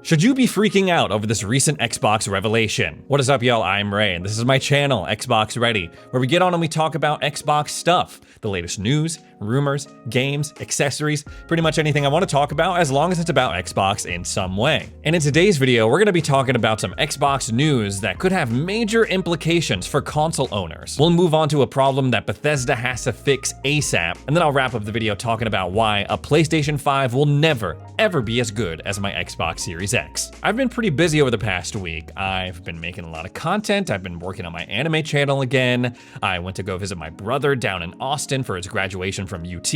Should you be freaking out over this recent Xbox revelation? What is up, y'all? I'm Ray, and this is my channel, Xbox Ready, where we get on and we talk about Xbox stuff. The latest news, rumors, games, accessories, pretty much anything I want to talk about as long as it's about Xbox in some way. And in today's video, we're going to be talking about some Xbox news that could have major implications for console owners. We'll move on to a problem that Bethesda has to fix ASAP, and then I'll wrap up the video talking about why a PlayStation 5 will never, ever be as good as my Xbox Series X. I've been pretty busy over the past week. I've been making a lot of content. I've been working on my anime channel again. I went to go visit my brother down in Austin for his graduation from UT.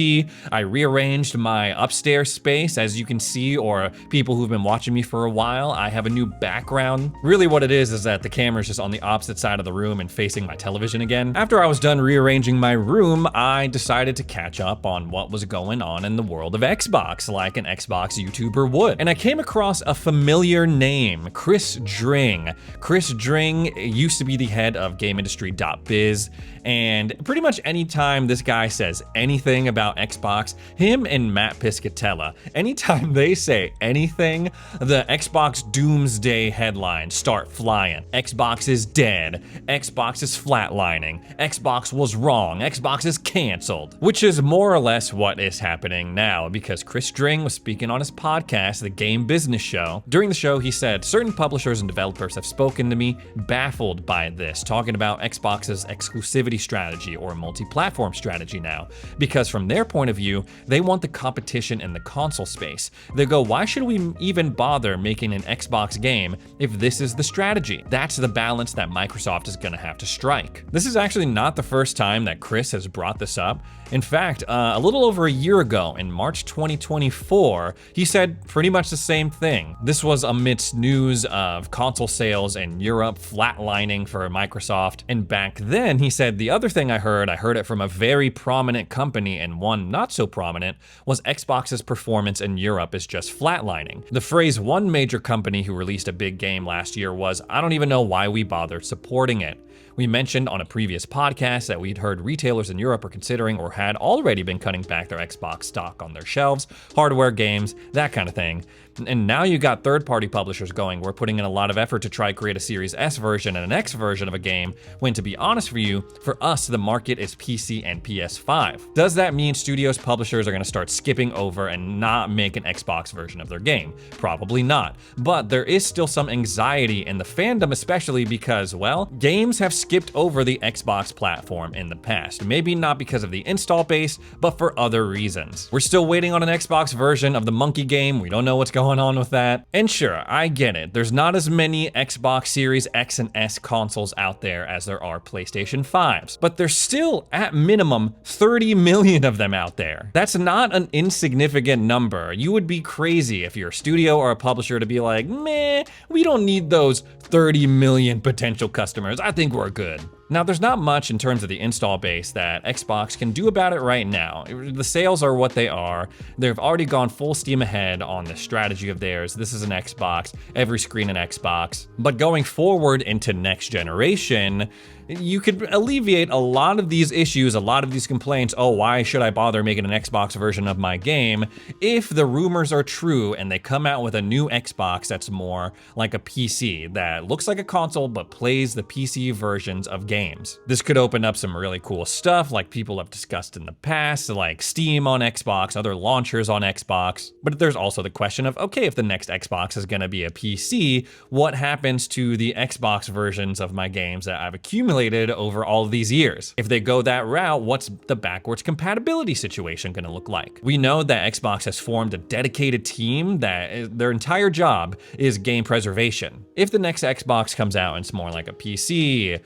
I rearranged my upstairs space, as you can see, or people who've been watching me for a while. I have a new background. Really what it is that the camera's just on the opposite side of the room and facing my television again. After I was done rearranging my room, I decided to catch up on what was going on in the world of Xbox, like an Xbox YouTuber would. And I came across a familiar name, Chris Dring. Chris Dring used to be the head of GameIndustry.biz, and pretty much anytime this guy says anything about Xbox, him and Matt Piscatella, anytime they say anything, the Xbox doomsday headlines start flying. Xbox is dead. Xbox is flatlining. Xbox was wrong. Xbox is canceled. Which is more or less what is happening now, because Chris Dring was speaking on his podcast, The Game Business Show. During the show, he said, certain publishers and developers have spoken to me, baffled by this, talking about Xbox's exclusivity strategy or multi-platform strategy now, because from their point of view, they want the competition in the console space. They go, why should we even bother making an Xbox game if this is the strategy? That's the balance that Microsoft is gonna have to strike. This is actually not the first time that Chris has brought this up. In fact, a little over a year ago, in March 2024, he said pretty much the same thing. This was amidst news of console sales in Europe flatlining for Microsoft. And back then, he said, the other thing I heard it from a very prominent company, and one not so prominent, was Xbox's performance in Europe is just flatlining. The phrase one major company who released a big game last year was, I don't even know why we bothered supporting it. We mentioned on a previous podcast that we'd heard retailers in Europe are considering or had already been cutting back their Xbox stock on their shelves, hardware, games, that kind of thing. And now you got third-party publishers going, we're putting in a lot of effort to try create a Series S version and an X version of a game, when to be honest for us, the market is PC and PS5. Does that mean studios, publishers are gonna start skipping over and not make an Xbox version of their game? Probably not. But there is still some anxiety in the fandom, especially because, well, games have skipped over the Xbox platform in the past. Maybe not because of the install base, but for other reasons. We're still waiting on an Xbox version of the Monkey game. We don't know what's going on with that. And sure, I get it. There's not as many Xbox Series X and S consoles out there as there are PlayStation 5s, but there's still, at minimum, 30 million of them out there. That's not an insignificant number. You would be crazy if you're a studio or a publisher to be like, meh, we don't need those 30 million potential customers. I think we're good. Now, there's not much in terms of the install base that Xbox can do about it right now. The sales are what they are. They've already gone full steam ahead on the strategy of theirs. This is an Xbox, every screen an Xbox. But going forward into next generation, you could alleviate a lot of these issues, a lot of these complaints, oh, why should I bother making an Xbox version of my game, if the rumors are true and they come out with a new Xbox that's more like a PC, that looks like a console but plays the PC versions of games. This could open up some really cool stuff like people have discussed in the past, like Steam on Xbox, other launchers on Xbox. But there's also the question of, okay, if the next Xbox is gonna be a PC, what happens to the Xbox versions of my games that I've accumulated over all of these years? If they go that route, what's the backwards compatibility situation gonna look like? We know that Xbox has formed a dedicated team that their entire job is game preservation. If the next Xbox comes out and it's more like a PC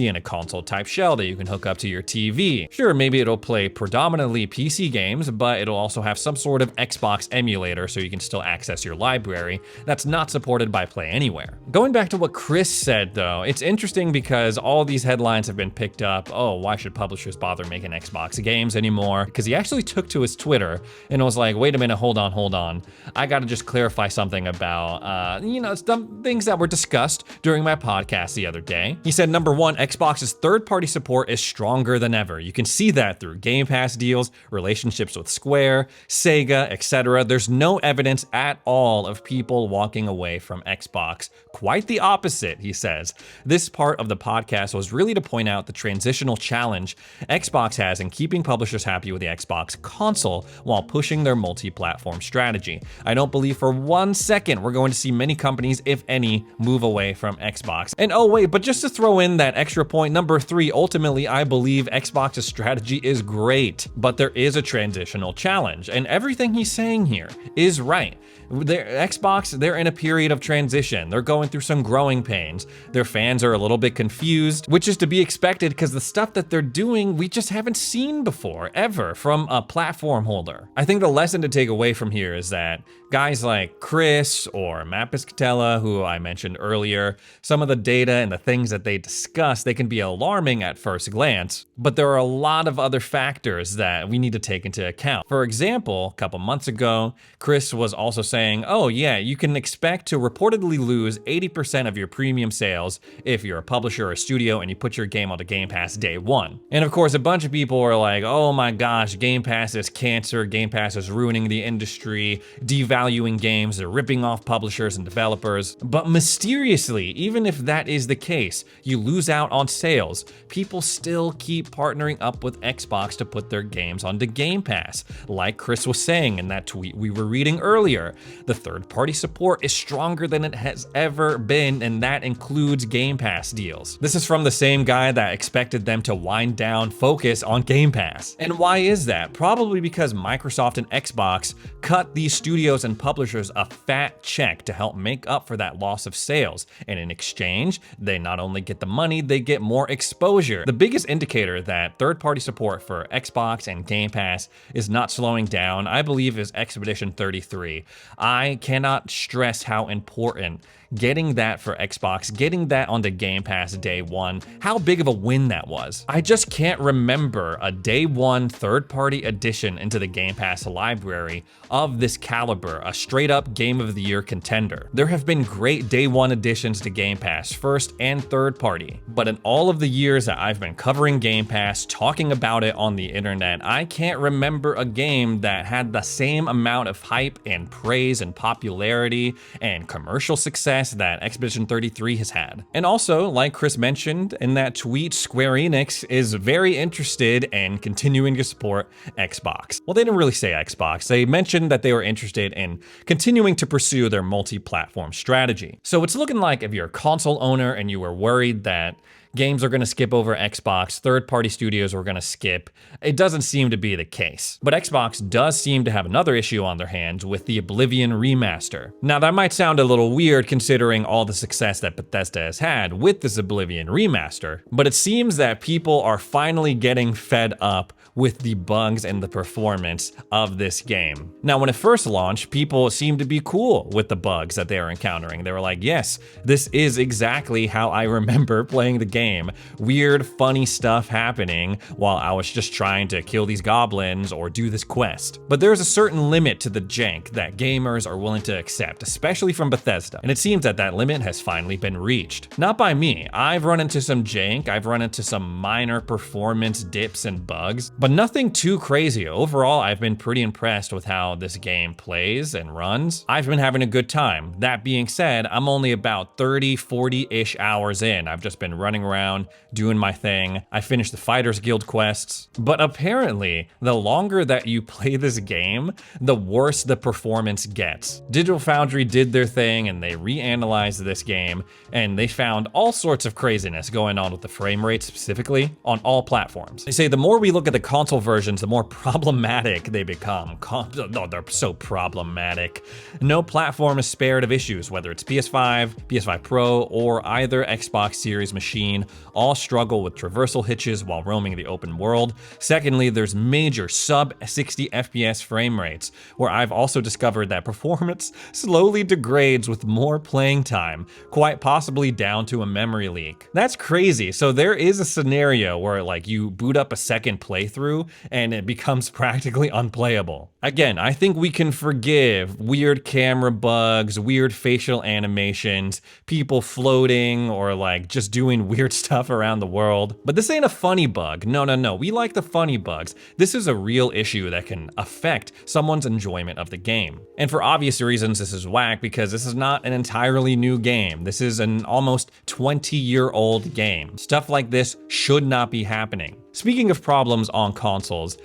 in a console type shell that you can hook up to your TV, sure, maybe it'll play predominantly PC games, but it'll also have some sort of Xbox emulator so you can still access your library that's not supported by Play Anywhere. Going back to what Chris said though, it's interesting because all all these headlines have been picked up. Oh, why should publishers bother making Xbox games anymore? Because he actually took to his Twitter and was like, wait a minute, hold on. I gotta just clarify something about, some things that were discussed during my podcast the other day. He said, number one, Xbox's third-party support is stronger than ever. You can see that through Game Pass deals, relationships with Square, Sega, etc. There's no evidence at all of people walking away from Xbox. Quite the opposite, he says. This part of the podcast was really to point out the transitional challenge Xbox has in keeping publishers happy with the Xbox console while pushing their multi-platform strategy. I don't believe for 1 second we're going to see many companies, if any, move away from Xbox. And oh wait, but just to throw in that extra point, number 3, ultimately I believe Xbox's strategy is great, but there is a transitional challenge, and everything he's saying here is right. Xbox, they're in a period of transition. They're going through some growing pains. Their fans are a little bit confused, which is to be expected because the stuff that they're doing, we just haven't seen before, ever, from a platform holder. I think the lesson to take away from here is that guys like Chris or Matt Piscatella, who I mentioned earlier, some of the data and the things that they discuss, they can be alarming at first glance, but there are a lot of other factors that we need to take into account. For example, a couple months ago, Chris was also saying, oh yeah, you can expect to reportedly lose 80% of your premium sales if you're a publisher or a studio and you put your game onto Game Pass day one. And of course, a bunch of people are like, oh my gosh, Game Pass is cancer, Game Pass is ruining the industry, devaluing games, they're ripping off publishers and developers. But mysteriously, even if that is the case, you lose out on sales, people still keep partnering up with Xbox to put their games onto Game Pass. Like Chris was saying in that tweet we were reading earlier, the third-party support is stronger than it has ever been, and that includes Game Pass deals. This is from the same guy that expected them to wind down focus on Game Pass. And why is that? Probably because Microsoft and Xbox cut these studios and publishers a fat check to help make up for that loss of sales. And in exchange, they not only get the money, they get more exposure. The biggest indicator that third-party support for Xbox and Game Pass is not slowing down, I believe, is Expedition 33. I cannot stress how important getting that for Xbox, getting that onto Game Pass day one, how big of a win that was. I just can't remember a day one third-party addition into the Game Pass library of this caliber, a straight up Game of the Year contender. There have been great day one additions to Game Pass, first and third party, but in all of the years that I've been covering Game Pass, talking about it on the internet, I can't remember a game that had the same amount of hype and praise and popularity and commercial success that Expedition 33 has had. And also, like Chris mentioned in that tweet, Square Enix is very interested in continuing to support Xbox. Well, they didn't really say Xbox. They mentioned that they were interested in continuing to pursue their multi-platform strategy. So it's looking like if you're a console owner and you were worried that games are going to skip over Xbox, third-party studios are going to skip, it doesn't seem to be the case. But Xbox does seem to have another issue on their hands with the Oblivion remaster. Now that might sound a little weird considering all the success that Bethesda has had with this Oblivion remaster, but it seems that people are finally getting fed up with the bugs and the performance of this game. Now, when it first launched, people seemed to be cool with the bugs that they were encountering. They were like, yes, this is exactly how I remember playing the game. Weird, funny stuff happening while I was just trying to kill these goblins or do this quest. But there's a certain limit to the jank that gamers are willing to accept, especially from Bethesda. And it seems that that limit has finally been reached. Not by me. I've run into some jank, I've run into some minor performance dips and bugs, but nothing too crazy. Overall, I've been pretty impressed with how this game plays and runs. I've been having a good time. That being said, I'm only about 30, 40-ish hours in. I've just been running around, doing my thing. I finished the Fighters Guild quests, but apparently, the longer that you play this game, the worse the performance gets. Digital Foundry did their thing and they reanalyzed this game, and they found all sorts of craziness going on with the frame rate specifically on all platforms. They say the more we look at the console versions, the more problematic they become. Oh, they're so problematic. No platform is spared of issues, whether it's PS5, PS5 Pro, or either Xbox Series machine. screen all struggle with traversal hitches while roaming the open world. Secondly, there's major sub 60 FPS frame rates, where I've also discovered that performance slowly degrades with more playing time, quite possibly down to a memory leak. That's crazy. So there is a scenario where like you boot up a second playthrough and it becomes practically unplayable. Again, I think we can forgive weird camera bugs, weird facial animations, people floating or like just doing weird stuff around the world. But this ain't a funny bug. No. We like the funny bugs. This is a real issue that can affect someone's enjoyment of the game. And for obvious reasons, this is whack because this is not an entirely new game. This is an almost 20-year-old game. Stuff like this should not be happening. Speaking of problems on consoles,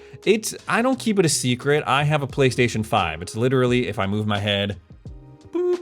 I don't keep it a secret. I have a PlayStation 5. It's literally, if I move my head, boop,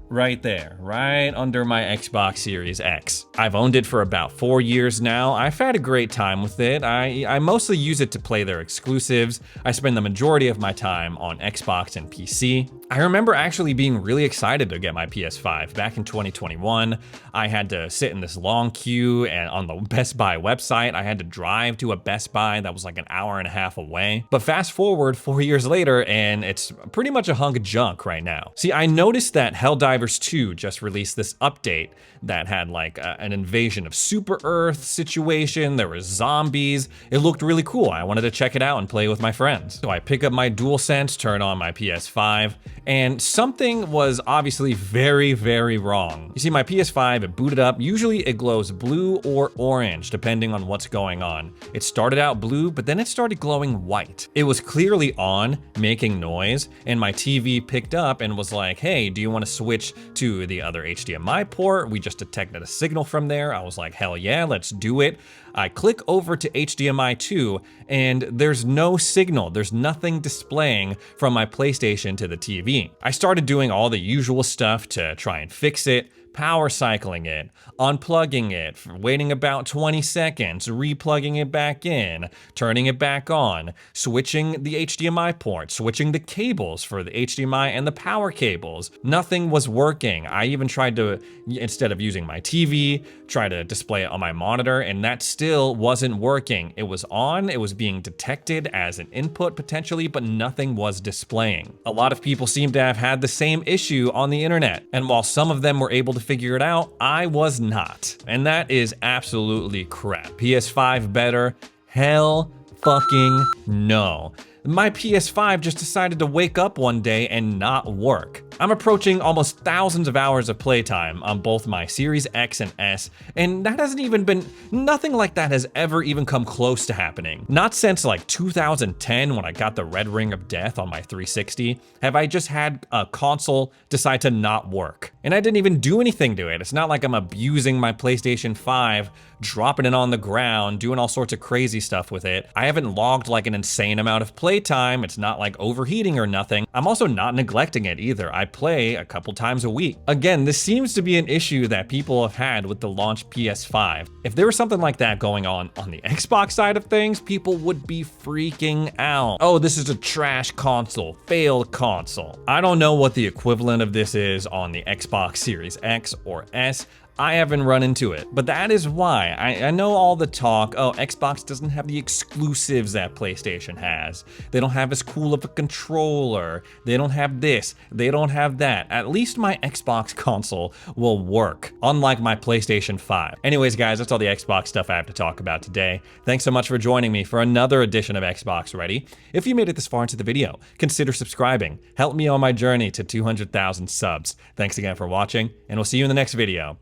right there, right under my Xbox Series X. I've owned it for about 4 years now. I've had a great time with it. I mostly use it to play their exclusives. I spend the majority of my time on Xbox and PC. I remember actually being really excited to get my PS5 back in 2021. I had to sit in this long queue and on the Best Buy website, I had to drive to a Best Buy that was like an hour and a half away. But fast forward 4 years later and it's pretty much a hunk of junk right now. See, I noticed that Helldivers 2 just released this update that had like an invasion of Super Earth situation. There were zombies. It looked really cool. I wanted to check it out and play with my friends. So I pick up my DualSense, turn on my PS5, and something was obviously very, very wrong. You see, my PS5, it booted up. Usually it glows blue or orange, depending on what's going on. It started out blue, but then it started glowing white. It was clearly on, making noise, and my TV picked up and was like, hey, do you want to switch to the other HDMI port? We just detected a signal from there. I was like, hell yeah, let's do it. I click over to HDMI 2 and there's no signal. There's nothing displaying from my PlayStation to the TV. I started doing all the usual stuff to try and fix it. Power cycling it, unplugging it, waiting about 20 seconds, replugging it back in, turning it back on, switching the HDMI port, switching the cables for the HDMI and the power cables. Nothing was working. I even tried to, instead of using my TV, try to display it on my monitor, and that still wasn't working. It was on, it was being detected as an input potentially, but nothing was displaying. A lot of people seem to have had the same issue on the internet, and while some of them were able to figure it out, I was not. And that is absolutely crap. PS5 better? Hell fucking no. My PS5 just decided to wake up one day and not work. I'm approaching almost thousands of hours of playtime on both my Series X and S, and that hasn't even been, nothing like that has ever even come close to happening. Not since like 2010 when I got the Red Ring of Death on my 360, have I just had a console decide to not work. And I didn't even do anything to it. It's not like I'm abusing my PlayStation 5, dropping it on the ground, doing all sorts of crazy stuff with it. I haven't logged like an insane amount of playtime. It's not like overheating or nothing. I'm also not neglecting it either. I play a couple times a week. Again, this seems to be an issue that people have had with the launch PS5. If there was something like that going on the Xbox side of things, people would be freaking out. Oh, this is a trash console, failed console. I don't know what the equivalent of this is on the Xbox Series X or S. I haven't run into it, but that is why. I know all the talk, oh, Xbox doesn't have the exclusives that PlayStation has. They don't have as cool of a controller. They don't have this, they don't have that. At least my Xbox console will work, unlike my PlayStation 5. Anyways, guys, that's all the Xbox stuff I have to talk about today. Thanks so much for joining me for another edition of Xbox Ready. If you made it this far into the video, consider subscribing. Help me on my journey to 200,000 subs. Thanks again for watching, and we'll see you in the next video.